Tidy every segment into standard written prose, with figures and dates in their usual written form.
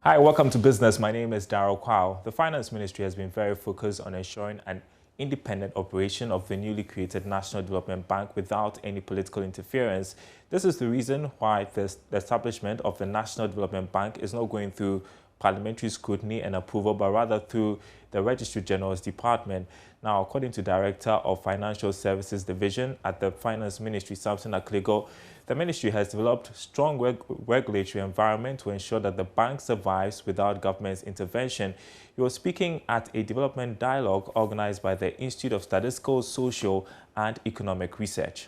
Hi, welcome to Business. My name is Darryl Kwao. The Finance Ministry has been very focused on ensuring an independent operation of the newly created National Development Bank without any political interference. This is the reason why the establishment of the National Development Bank is not going through parliamentary scrutiny and approval, but rather through the Registry General's Department. Now, according to Director of Financial Services Division at the Finance Ministry, Samson Akligo, the ministry has developed a strong regulatory environment to ensure that the bank survives without government's intervention. He was speaking at a development dialogue organized by the Institute of Statistical, Social and Economic Research.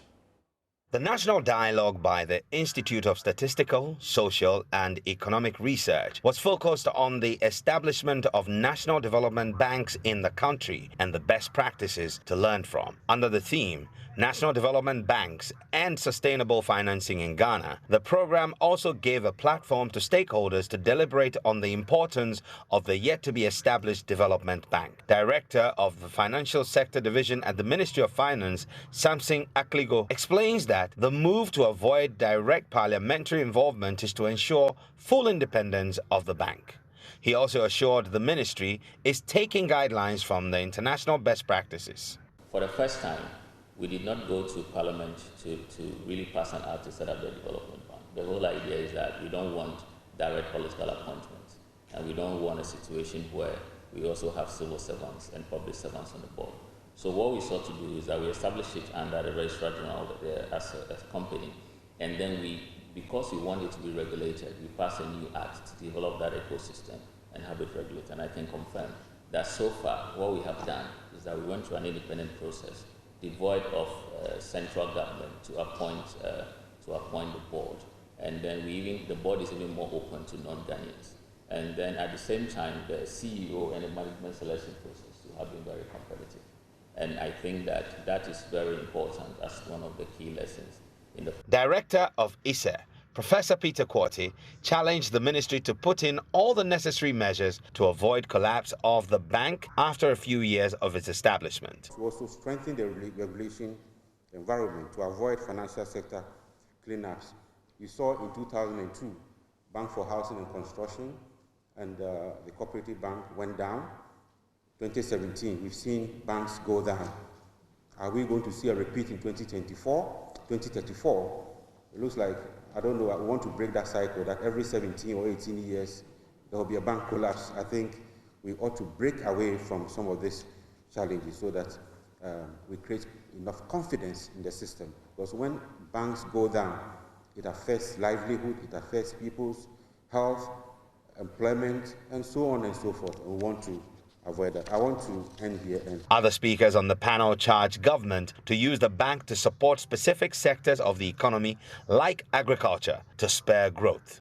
The National Dialogue by the Institute of Statistical, Social and Economic Research was focused on the establishment of national development banks in the country and the best practices to learn from. Under the theme, National Development Banks and Sustainable Financing in Ghana, the program also gave a platform to stakeholders to deliberate on the importance of the yet-to-be-established development bank. Director of the Financial Sector Division at the Ministry of Finance, Samson Akligo, explains that the move to avoid direct parliamentary involvement is to ensure full independence of the bank. He also assured the ministry is taking guidelines from the international best practices. For the first time, we did not go to Parliament to really pass an act to set up the development bank. The whole idea is that we don't want direct political appointments, and we don't want a situation where we also have civil servants and public servants on the board. So what we sought to do is that we established it under the Registrar General as a company, and then because we want it to be regulated, we passed a new act to develop that ecosystem and have it regulated. And I can confirm that so far what we have done is that we went through an independent process devoid of central government to appoint the board, and then the board is even more open to non-Ghanaians. And then at the same time, the CEO and the management selection process have been very competitive. And I think that is very important as one of the key lessons. Director of ISE, Professor Peter Quarty, challenged the ministry to put in all the necessary measures to avoid collapse of the bank after a few years of its establishment. To also strengthen the regulation environment to avoid financial sector cleanups. You saw in 2002, Bank for Housing and Construction and the Cooperative Bank went down. 2017, we've seen banks go down. Are we going to see a repeat in 2024? 2034? It looks like, I don't know, I want to break that cycle that every 17 or 18 years there will be a bank collapse. I think we ought to break away from some of these challenges so that we create enough confidence in the system. Because when banks go down, it affects livelihood, it affects people's health, employment, and so on and so forth. We want to avoid that. I want to end here. Other speakers on the panel charged government to use the bank to support specific sectors of the economy, like agriculture, to spur growth.